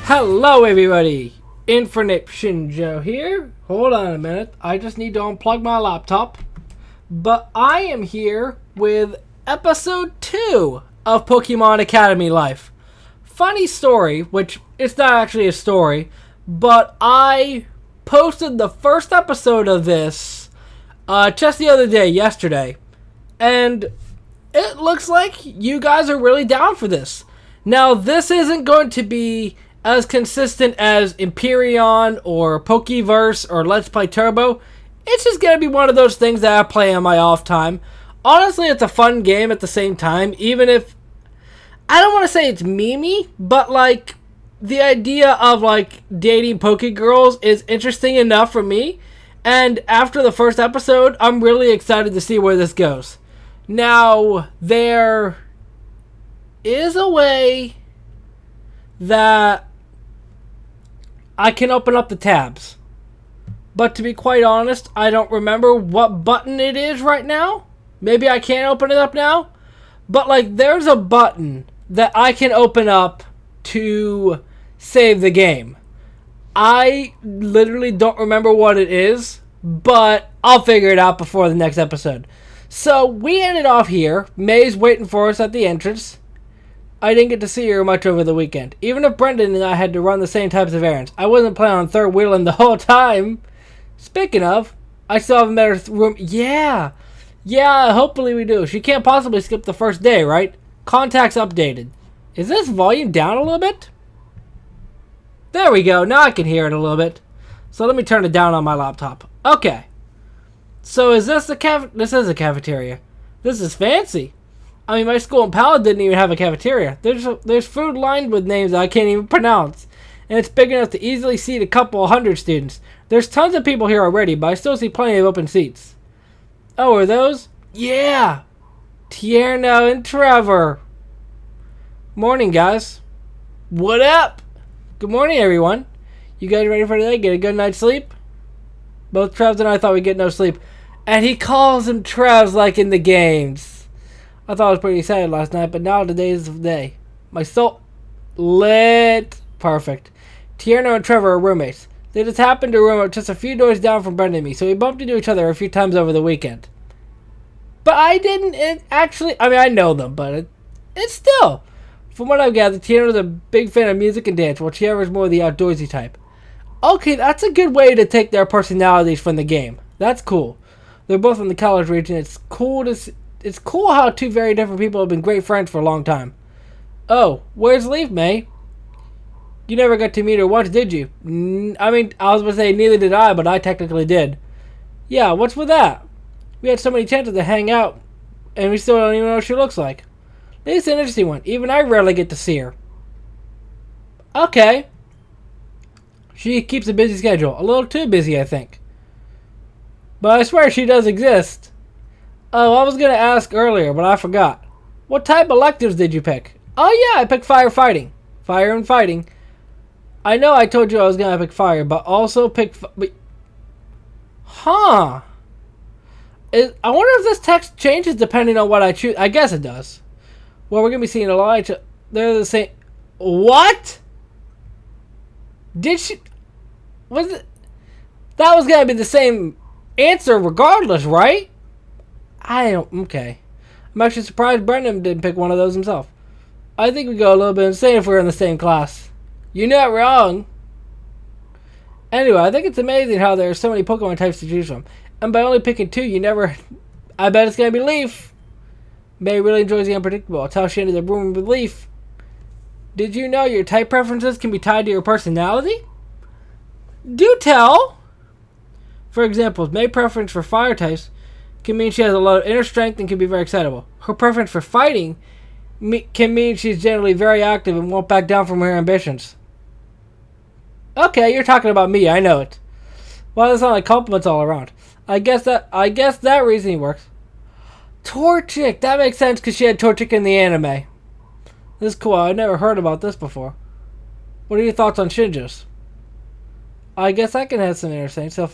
Hello everybody, Infernape Shinjo here. Hold on a minute, I just need to unplug my laptop. But I am here with episode 2 of Pokemon Academy Life. Funny story, which it's not actually a story, but I posted the first episode of this just the other day, yesterday. And it looks like you guys are really down for this. Now, this isn't going to be as consistent as Empyreon or Pokeverse or Let's Play Turbo. It's just going to be one of those things that I play on my off time. Honestly, it's a fun game at the same time, even if I don't want to say it's memey, but like the idea of like dating Pokegirls is interesting enough for me. And after the first episode, I'm really excited to see where this goes. Now, there is a way that I can open up the tabs. But to be quite honest, I don't remember what button it is right now. Maybe I can't open it up now. But like there's a button that I can open up to save the game. I literally don't remember what it is, but I'll figure it out before the next episode. So we ended off here. May's waiting for us at the entrance. I didn't get to see her much over the weekend. Even if Brendan and I had to run the same types of errands, I wasn't planning on third wheeling the whole time. Speaking of, I still haven't met her room. Yeah, hopefully we do. She can't possibly skip the first day, right? Contacts updated. Is this volume down a little bit? There we go. Now I can hear it a little bit. So let me turn it down on my laptop. Okay. So is this the This is a cafeteria. This is fancy. I mean, my school in Palo didn't even have a cafeteria. There's food lined with names that I can't even pronounce. And it's big enough to easily seat a couple hundred students. There's tons of people here already, but I still see plenty of open seats. Oh, are those? Yeah! Tierno and Trevor. Morning, guys. What up? Good morning, everyone. You guys ready for today? Get a good night's sleep? Both Trevs and I thought we'd get no sleep. And he calls them Trevs like in the games. I thought I was pretty sad last night, but now today's the day. My soul lit. Perfect. Tierno and Trevor are roommates. They just happened to room just a few doors down from Brendan and me, so we bumped into each other a few times over the weekend. But I didn't actually... I mean, I know them, but it's still... From what I've gathered, Tierno's a big fan of music and dance, while Trevor is more the outdoorsy type. Okay, that's a good way to take their personalities from the game. That's cool. They're both from the college region. It's cool how two very different people have been great friends for a long time. Oh, where's Leaf, May? You never got to meet her once, did you? I mean, I was going to say neither did I, but I technically did. Yeah, what's with that? We had so many chances to hang out, and we still don't even know what she looks like. This is an interesting one. Even I rarely get to see her. Okay. She keeps a busy schedule. A little too busy, I think. But I swear she does exist. Oh, I was going to ask earlier, but I forgot. What type of electives did you pick? Oh yeah, I picked firefighting. Fire and fighting. I know I told you I was going to pick fire, but also pick... Huh. I wonder if this text changes depending on what I choose. I guess it does. Well, we're going to be seeing a lot of... They're the same... What? Did she... Was it... That was going to be the same answer regardless, right? I don't... Okay. I'm actually surprised Brendan didn't pick one of those himself. I think we go a little bit insane if we're in the same class. You're not wrong. Anyway, I think it's amazing how there are so many Pokemon types to choose from. And by only picking 2, you never... I bet it's going to be Leaf. May really enjoys the unpredictable. That's how she ended up rooming with Leaf. Did you know your type preferences can be tied to your personality? Do tell. For example, May's preference for fire types can mean she has a lot of inner strength and can be very excitable. Her preference for fighting can mean she's generally very active and won't back down from her ambitions. Okay, you're talking about me, I know it. Well, that sounds like compliments all around. I guess that reasoning works. Torchic! That makes sense because she had Torchic in the anime. This is cool. I've never heard about this before. What are your thoughts on Shinjo's? I guess I can have some interesting. So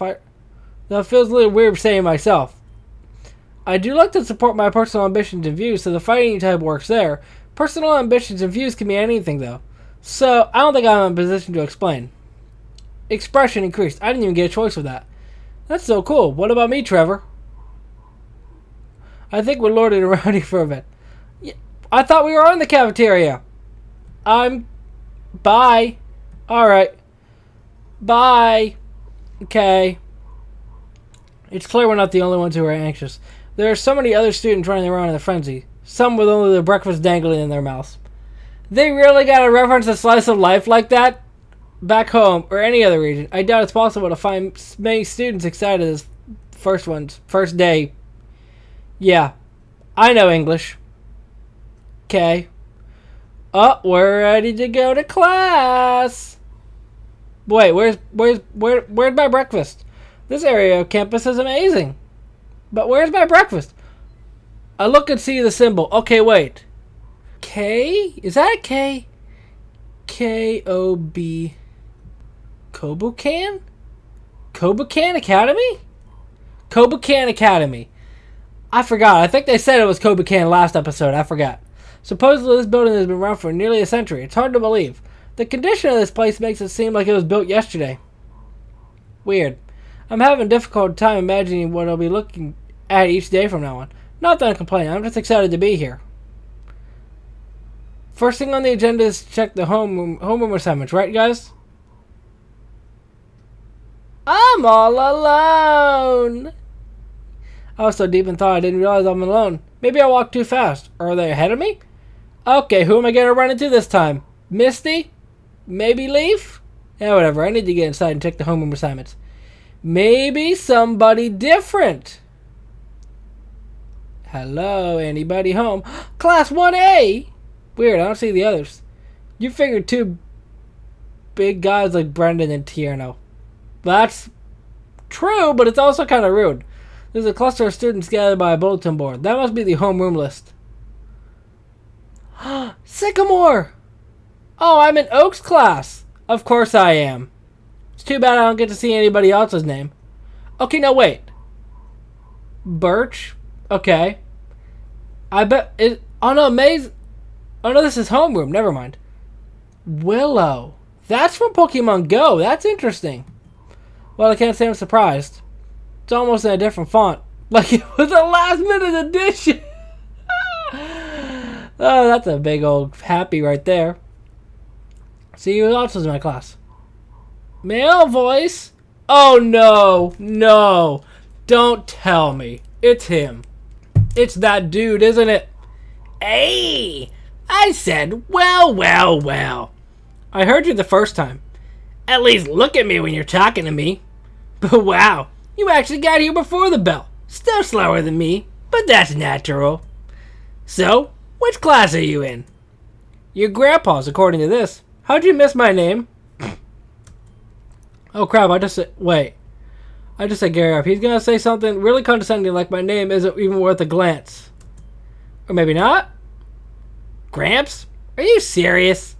that feels a little weird saying myself. I do like to support my personal ambitions and views, so the fighting type works there. Personal ambitions and views can be anything, though. So, I don't think I'm in a position to explain. Expression increased. I didn't even get a choice of that. That's so cool. What about me, Trevor? I think we're lording around here for a bit. Yeah, I thought we were in the cafeteria. Bye. Alright. Bye. Okay. It's clear we're not the only ones who are anxious. There are so many other students running around in a frenzy. Some with only their breakfast dangling in their mouths. They really gotta reference a slice of life like that? Back home, or any other region, I doubt it's possible to find many students excited as first day. Yeah, I know English. Okay. Oh, we're ready to go to class. Wait, where's my breakfast? This area of campus is amazing. But where's my breakfast? I look and see the symbol. Okay, wait. K? Is that a K? K-O-B. Kobukan? Kobukan Academy? Kobukan Academy. I forgot. I think they said it was Kobukan last episode. I forgot. Supposedly this building has been around for nearly a century. It's hard to believe. The condition of this place makes it seem like it was built yesterday. Weird. I'm having a difficult time imagining what I'll be looking at each day from now on. Not that I'm complaining. I'm just excited to be here. First thing on the agenda is to check the homeroom assignments, right, guys? I'm all alone. I was so deep in thought I didn't realize I'm alone. Maybe I walked too fast. Or are they ahead of me? Okay, who am I going to run into this time? Misty? Maybe Leaf? Yeah, whatever. I need to get inside and check the homeroom assignments. Maybe somebody different. Hello, anybody home? Class 1A! Weird, I don't see the others. You figured two big guys like Brendan and Tierno. That's true, but it's also kind of rude. There's a cluster of students gathered by a bulletin board. That must be the homeroom list. Sycamore! Oh, I'm in Oak's class. Of course I am. It's too bad I don't get to see anybody else's name. Okay, no, wait. Birch? Okay. I bet it... Oh, no, Maze... Oh, no, this is homeroom. Never mind. Willow. That's from Pokemon Go. That's interesting. Well, I can't say I'm surprised. It's almost in a different font. Like it was a last-minute addition. Oh, that's a big old happy right there. See who else is in my class. Male voice? Oh, no. No. Don't tell me. It's him. It's that dude, isn't it? Hey! I said, well, well, well. I heard you the first time. At least look at me when you're talking to me. But wow, you actually got here before the bell. Still slower than me, but that's natural. So, which class are you in? Your grandpa's, according to this. How'd you miss my name? Oh crap, I just said Gary up. He's gonna say something really condescending like my name isn't even worth a glance. Or maybe not? Gramps? Are you serious?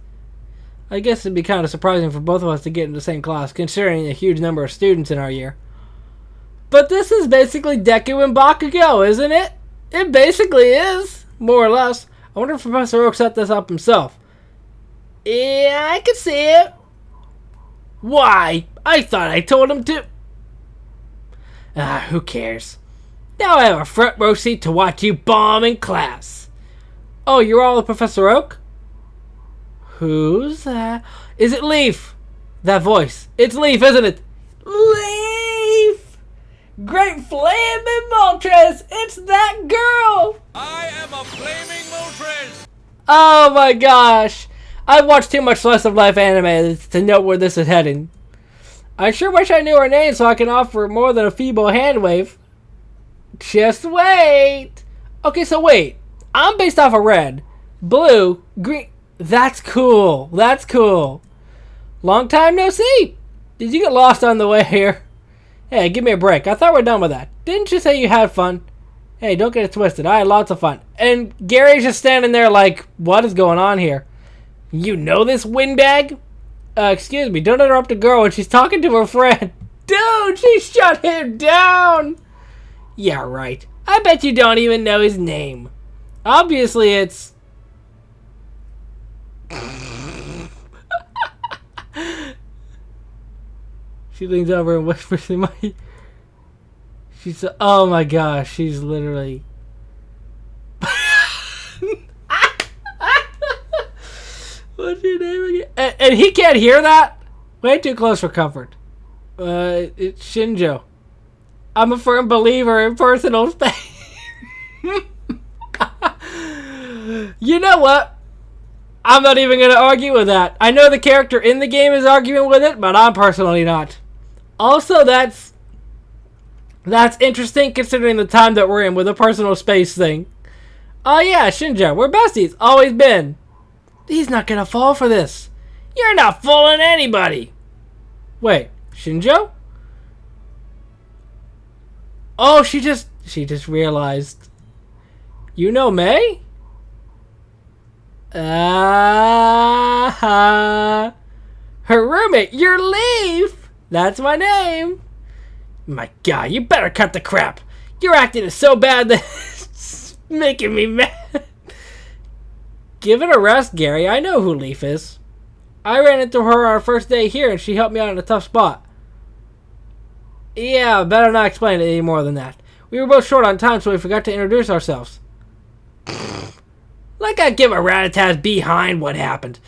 I guess it'd be kind of surprising for both of us to get in the same class, considering the huge number of students in our year. But this is basically Deku and Bakugo, isn't it? It basically is, more or less. I wonder if Professor Oak set this up himself. Yeah, I can see it. Why? I thought I told him to. Who cares? Now I have a front row seat to watch you bomb in class. Oh, you're all with Professor Oak? Who's that? Is it Leaf? That voice. It's Leaf, isn't it? Leaf! Great flaming Moltres! It's that girl! I am a flaming Moltres! Oh my gosh! I've watched too much slice of life anime to know where this is heading. I sure wish I knew her name so I can offer more than a feeble hand wave. Just wait! Okay, so wait. I'm based off of red, blue, green. That's cool. That's cool. Long time no see. Did you get lost on the way here? Hey, give me a break. I thought we were done with that. Didn't you say you had fun? Hey, don't get it twisted. I had lots of fun. And Gary's just standing there like, what is going on here? You know this windbag? Excuse me. Don't interrupt a girl when she's talking to her friend. Dude, she shut him down. Yeah, right. I bet you don't even know his name. Obviously, it's... She leans over and whispers in my... She said, oh my gosh, she's literally... What's your name again? And he can't hear that? Way too close for comfort. It's Shinjo. I'm a firm believer in personal space. You know what? I'm not even going to argue with that. I know the character in the game is arguing with it, but I'm personally not. Also, that's interesting considering the time that we're in with the personal space thing. Oh yeah, Shinjo, we're besties. Always been. He's not going to fall for this. You're not fooling anybody. Wait, Shinjo? Oh, she just realized. You know May? Her roommate, your Leaf. That's my name. My God, you better cut the crap. Your acting is so bad that it's making me mad. Give it a rest, Gary. I know who Leaf is. I ran into her on our first day here, and she helped me out in a tough spot. Yeah, better not explain it any more than that. We were both short on time, so we forgot to introduce ourselves. Like I give a rat-a-tat's behind what happened.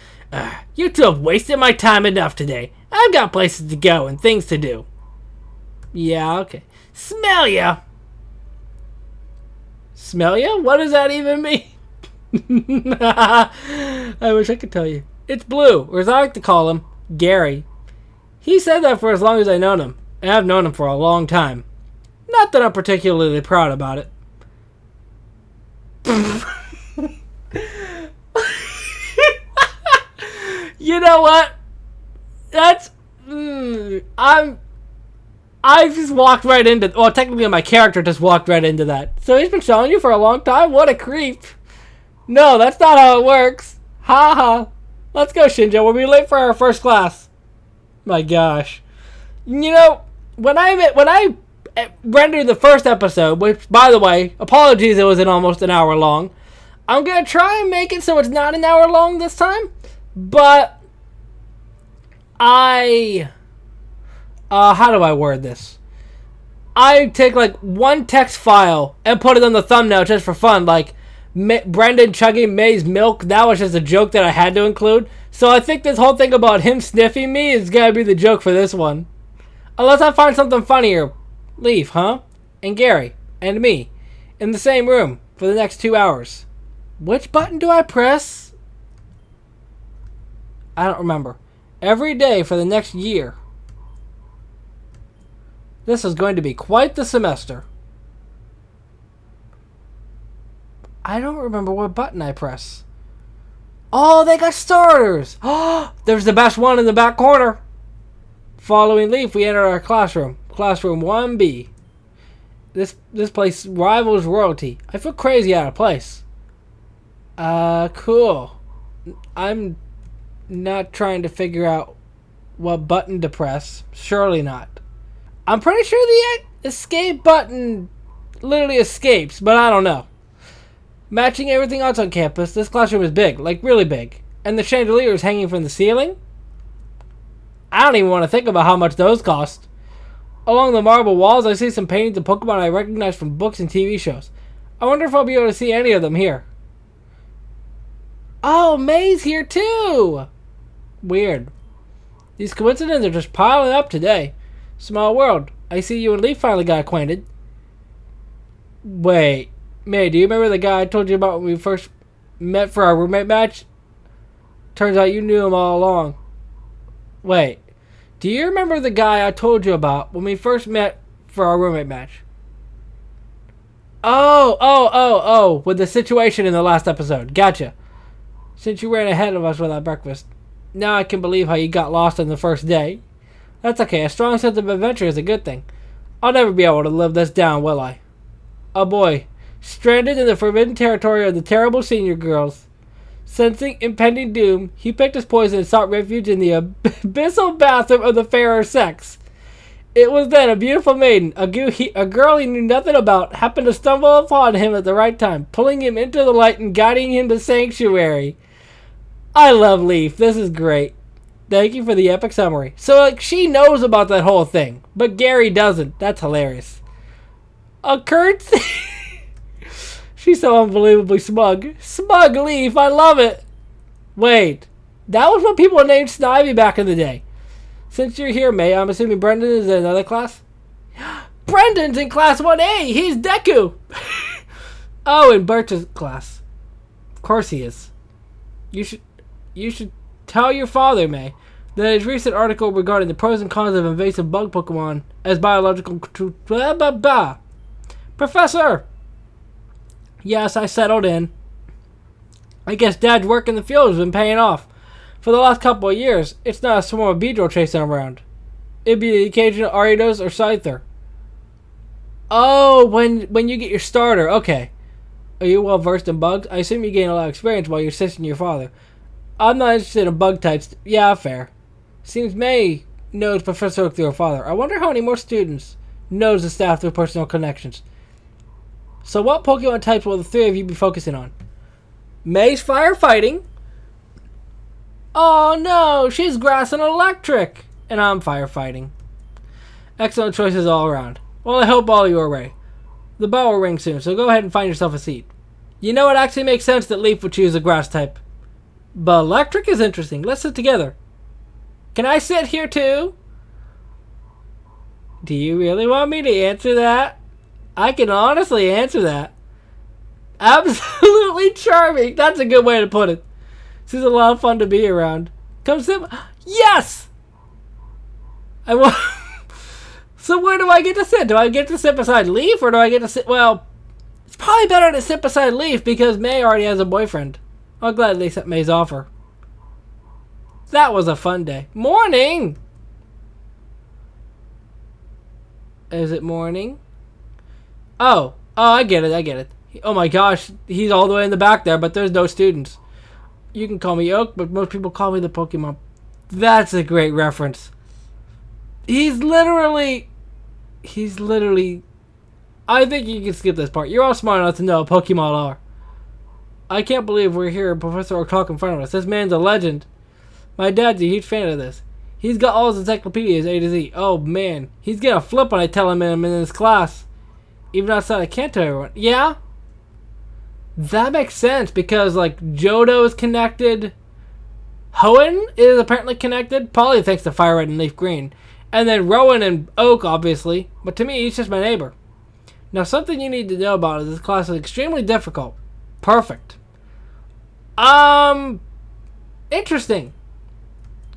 You two have wasted my time enough today. I've got places to go and things to do. Yeah, okay. Smell ya! Smell ya? What does that even mean? I wish I could tell you. It's Blue, or as I like to call him, Gary. He said that for as long as I've known him, and I've known him for a long time. Not that I'm particularly proud about it. You know what? That's... I just walked right into... Well, technically my character just walked right into that. So he's been showing you for a long time? What a creep. No, that's not how it works. Ha ha. Let's go, Shinjo. We'll be late for our first class. My gosh. You know, when I rendered the first episode, which, by the way, apologies it wasn't almost an hour long. I'm going to try and make it so it's not an hour long this time. But how do I word this? I take like one text file and put it on the thumbnail just for fun. Like, Brendan chugging May's milk, that was just a joke that I had to include. So I think this whole thing about him sniffing me is going to be the joke for this one. Unless I find something funnier. Leave, huh? And Gary, and me, in the same room for the next 2 hours. Which button do I press? I don't remember. Every day for the next year. This is going to be quite the semester. I don't remember what button I press. Oh, they got starters. Oh, there's the best one in the back corner. Following Leaf, we enter our classroom. Classroom 1B. This place rivals royalty. I feel crazy out of place. Cool. I'm not trying to figure out what button to press. Surely not. I'm pretty sure the escape button literally escapes, but I don't know. Matching everything else on campus, this classroom is big, like really big. And the chandelier is hanging from the ceiling? I don't even want to think about how much those cost. Along the marble walls, I see some paintings of Pokemon I recognize from books and TV shows. I wonder if I'll be able to see any of them here. Oh, May's here too! Weird. These coincidences are just piling up today. Small world. I see you and Leaf finally got acquainted. Wait. May, do you remember the guy I told you about when we first met for our roommate match? Turns out you knew him all along. Wait. Do you remember the guy I told you about when we first met for our roommate match? Oh. With the situation in the last episode. Gotcha. Since you ran ahead of us with that breakfast. Now I can believe how you got lost on the first day. That's okay. A strong sense of adventure is a good thing. I'll never be able to live this down, will I? Oh boy. Stranded in the forbidden territory of the terrible senior girls. Sensing impending doom, he picked his poison and sought refuge in the abyssal bathroom of the fairer sex. It was then a beautiful maiden, a girl he knew nothing about, happened to stumble upon him at the right time, pulling him into the light and guiding him to sanctuary. I love Leaf. This is great. Thank you for the epic summary. So, like, she knows about that whole thing, but Gary doesn't. That's hilarious. Kurt? She's so unbelievably smug. Smug Leaf, I love it. Wait, that was what people named Snivy back in the day. Since you're here, May, I'm assuming Brendan is in another class? Brendan's in class 1A. He's Deku. Oh, in Birch's class. Of course he is. You should tell your father, May, that his recent article regarding the pros and cons of invasive bug Pokemon as biological... Blah, blah, blah. Professor! Yes, I settled in. I guess Dad's work in the field has been paying off. For the last couple of years, it's not a swarm of Beedrill chasing around. It'd be the occasional Ariados or Scyther. Oh, when you get your starter, okay. Are you well versed in bugs? I assume you gain a lot of experience while you're assisting your father. I'm not interested in bug types. Yeah, fair. Seems May knows Professor Oak through her father. I wonder how many more students knows the staff through personal connections. So what Pokemon types will the three of you be focusing on? May's firefighting. Oh no, she's grass and electric. And I'm firefighting. Excellent choices all around. Well, I hope all of you are ready. The bell will ring soon, so go ahead and find yourself a seat. You know, it actually makes sense that Leaf would choose a grass type. But electric is interesting. Let's sit together. Can I sit here too? Do you really want me to answer that? I can honestly answer that. Absolutely charming. That's a good way to put it. She's a lot of fun to be around. Come sit. Yes! I want. So where do I get to sit? Do I get to sit beside Leaf, or do I get to sit? Well, it's probably better to sit beside Leaf because May already has a boyfriend. I'm glad they accept May's offer. That was a fun day. Morning! Is it morning? Oh, I get it. Oh my gosh, he's all the way in the back there, but there's no students. You can call me Oak, but most people call me the Pokemon. That's a great reference. He's literally... I think you can skip this part. You're all smart enough to know what Pokemon are. I can't believe we're here and Professor Oak talk in front of us. This man's a legend. My dad's a huge fan of this. He's got all his encyclopedias A to Z. Oh man, he's gonna flip when I tell him I'm in his class. Even outside, I can't tell everyone. Yeah? That makes sense because, like, Johto is connected. Hoenn is apparently connected. Probably thanks to Fire Red and Leaf Green. And then Rowan and Oak, obviously. But to me, he's just my neighbor. Now, something you need to know about is this class is extremely difficult. Perfect. Interesting.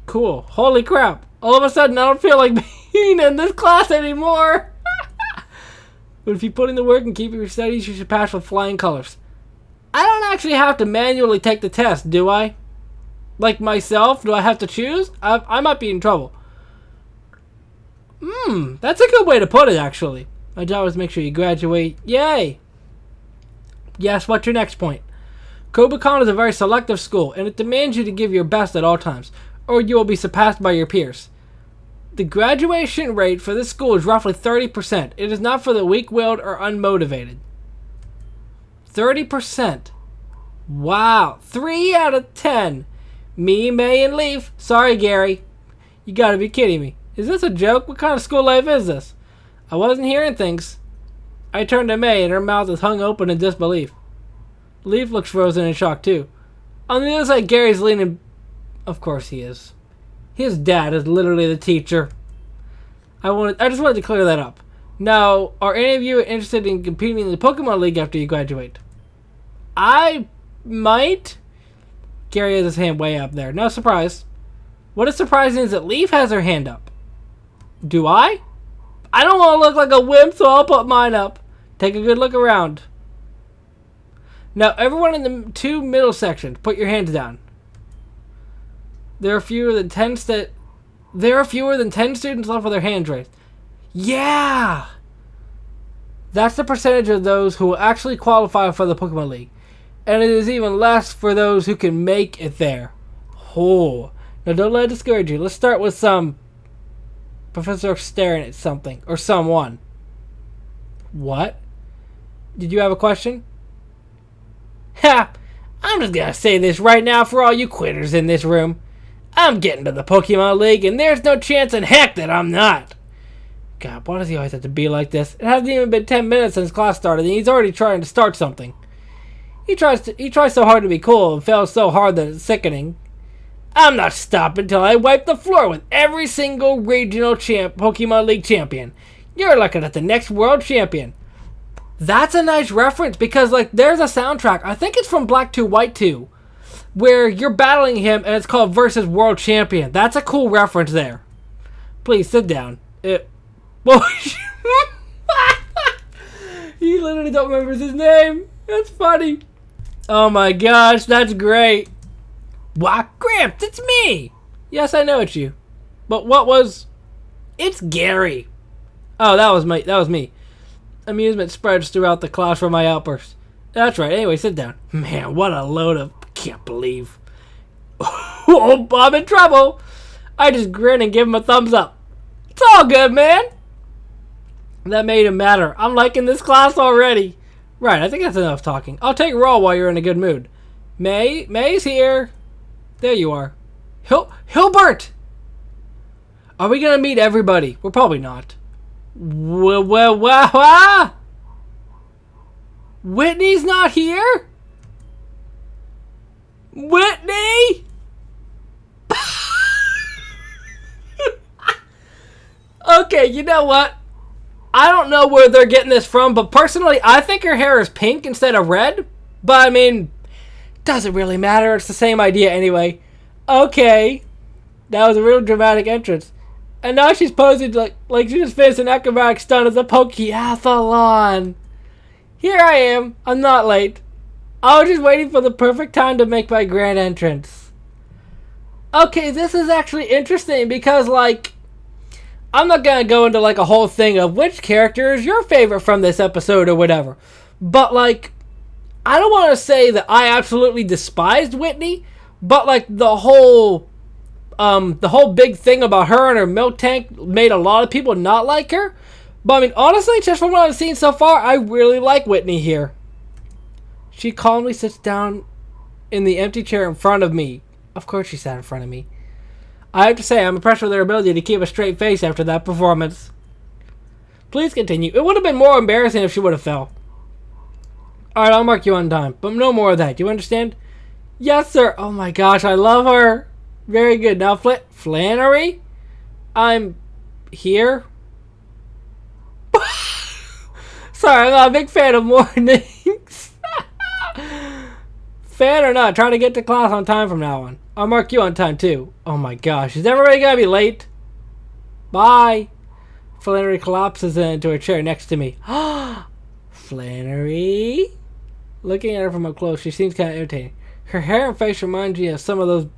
Cool. Holy crap. All of a sudden, I don't feel like being in this class anymore. But if you put in the work and keep your studies, you should pass with flying colors. I don't actually have to manually take the test, do I? Like myself, do I have to choose? I might be in trouble. That's a good way to put it, actually. My job is to make sure you graduate. Yay! Yes, what's your next point? Kobukan is a very selective school, and it demands you to give your best at all times, or you will be surpassed by your peers. The graduation rate for this school is roughly 30%. It is not for the weak-willed or unmotivated. 30%. Wow. 3 out of 10. Me, May, and Leaf. Sorry, Gary. You gotta be kidding me. Is this a joke? What kind of school life is this? I wasn't hearing things. I turned to May, and her mouth is hung open in disbelief. Leaf looks frozen in shock, too. On the other side, Gary's leaning... Of course he is. His dad is literally the teacher. I just wanted to clear that up. Now, are any of you interested in competing in the Pokemon League after you graduate? I might. Gary has his hand way up there. No surprise. What is surprising is that Leaf has her hand up. Do I? I don't want to look like a wimp, so I'll put mine up. Take a good look around. Now, everyone in the 2 middle sections, put your hands down. There are fewer than 10 students left with their hands raised. Yeah! That's the percentage of those who will actually qualify for the Pokemon League. And it is even less for those who can make it there. Oh. Now don't let it discourage you. Let's start with some Professor staring at something. Or someone. What? Did you have a question? Ha! I'm just gonna say this right now for all you quitters in this room. I'm getting to the Pokemon League, and there's no chance in heck that I'm not. God, why does he always have to be like this? It hasn't even been 10 minutes since class started, and he's already trying to start something. He tries so hard to be cool and fails so hard that it's sickening. I'm not stopping till I wipe the floor with every single regional Pokemon League champion. You're looking at the next world champion. That's a nice reference because, like, there's a soundtrack. I think it's from Black 2, White 2, where you're battling him and it's called Versus World Champion. That's a cool reference there. Please sit down. He literally don't remember his name. That's funny. Oh my gosh, that's great. Why, Gramps, it's me. Yes, I know it's you. But what was... It's Gary. Oh, that was me. Amusement spreads throughout the class for my outbursts. That's right. Anyway, sit down. Man, what a load of... Can't believe. Oh, I'm in trouble. I just grin and give him a thumbs up. It's all good, man. That made him matter. I'm liking this class already. Right, I think that's enough talking. I'll take roll while you're in a good mood. May's here. There you are. Hilbert! Are we gonna meet everybody? We're probably not. Whitney's not here? Whitney? Okay, you know what? I don't know where they're getting this from, but personally, I think her hair is pink instead of red. But, I mean, doesn't really matter. It's the same idea anyway. Okay. That was a real dramatic entrance. And now she's posing like she just finished an acrobatic stunt as a Pokeathlon. Here I am. I'm not late. I was just waiting for the perfect time to make my grand entrance. Okay, this is actually interesting because, like, I'm not going to go into, like, a whole thing of which character is your favorite from this episode or whatever. But, like, I don't want to say that I absolutely despised Whitney, but, like, the whole big thing about her and her milk tank made a lot of people not like her. But, I mean, honestly, just from what I've seen so far, I really like Whitney here. She calmly sits down in the empty chair in front of me. Of course she sat in front of me. I have to say, I'm impressed with their ability to keep a straight face after that performance. Please continue. It would have been more embarrassing if she would have fell. Alright, I'll mark you on time, but no more of that. Do you understand? Yes, sir. Oh my gosh, I love her. Very good. Now, Flannery? I'm here. Sorry, I'm not a big fan of mornings. Fan or not, try to get to class on time from now on. I'll mark you on time too. Oh my gosh, is everybody gonna be late? Bye. Flannery collapses into her chair next to me. Flannery? Looking at her from up close, she seems kind of irritating. Her hair and face remind me of some of those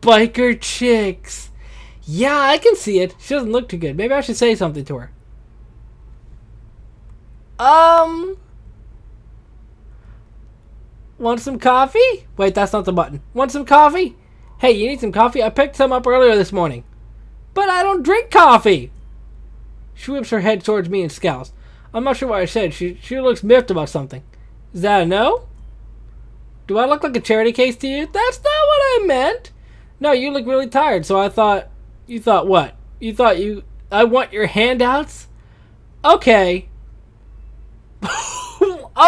biker chicks. Yeah, I can see it. She doesn't look too good. Maybe I should say something to her. Want some coffee? Wait, that's not the button. Want some coffee? Hey, you need some coffee? I picked some up earlier this morning. But I don't drink coffee! She whips her head towards me and scowls. I'm not sure what I said. She looks miffed about something. Is that a no? Do I look like a charity case to you? That's not what I meant! No, you look really tired, so I thought... You thought what? You thought I want your handouts? Okay.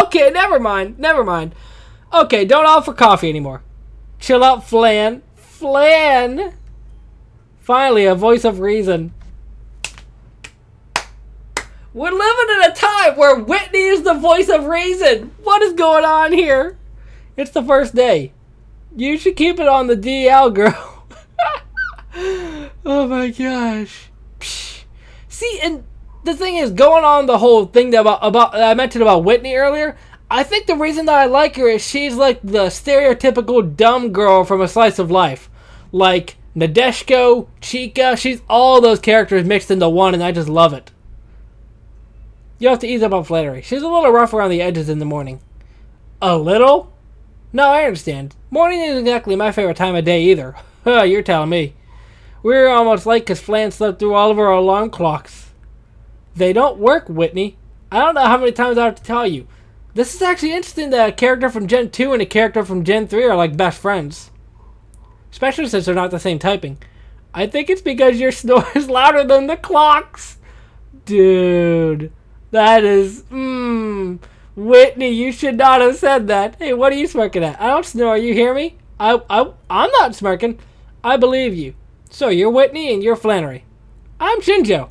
Okay, never mind. Okay, don't offer coffee anymore. Chill out, Flan. Flan! Finally, a voice of reason. We're living in a time where Whitney is the voice of reason. What is going on here? It's the first day. You should keep it on the DL, girl. Oh my gosh. Psh. See, and the thing is, going on the whole thing that I mentioned about Whitney earlier, I think the reason that I like her is she's like the stereotypical dumb girl from a slice of life. Like Nadeshiko, Chica, she's all those characters mixed into one, and I just love it. You have to ease up on Flannery. She's a little rough around the edges in the morning. A little? No, I understand. Morning isn't exactly my favorite time of day either. You're telling me. We were almost late because Flan slept through all of our alarm clocks. They don't work, Whitney. I don't know how many times I have to tell you. This is actually interesting that a character from Gen 2 and a character from Gen 3 are like best friends. especially since they're not the same typing. I think it's because your snore is louder than the clock's. Dude, that is, Whitney, you should not have said that. Hey, what are you smirking at? I don't snore, you hear me? I'm not smirking. I believe you. So, you're Whitney and you're Flannery. I'm Shinjo.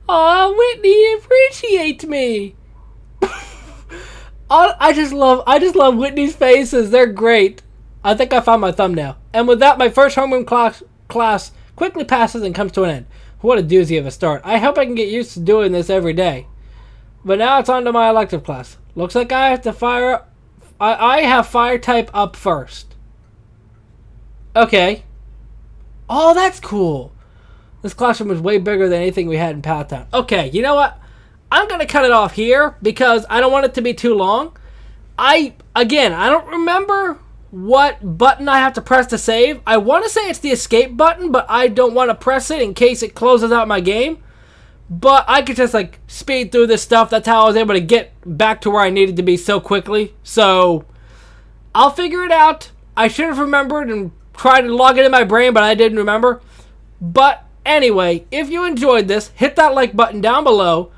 Aw, Whitney appreciates me. I just love Whitney's faces. They're great. I think I found my thumbnail. And with that, my first homeroom class quickly passes and comes to an end. What a doozy of a start. I hope I can get used to doing this every day. But now it's on to my elective class. Looks like I have to fire... I have fire type up first. Okay. Oh, that's cool. This classroom is way bigger than anything we had in Palatown. Okay, you know what? I'm going to cut it off here because I don't want it to be too long. I don't remember what button I have to press to save. I want to say it's the escape button, but I don't want to press it in case it closes out my game. But I could just, like, speed through this stuff. That's how I was able to get back to where I needed to be so quickly. So, I'll figure it out. I should have remembered and tried to log it in my brain, but I didn't remember. But, anyway, if you enjoyed this, hit that like button down below.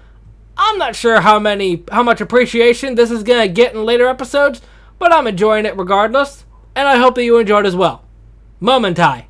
I'm not sure how much appreciation this is going to get in later episodes, but I'm enjoying it regardless. And I hope that you enjoyed as well. Momentai.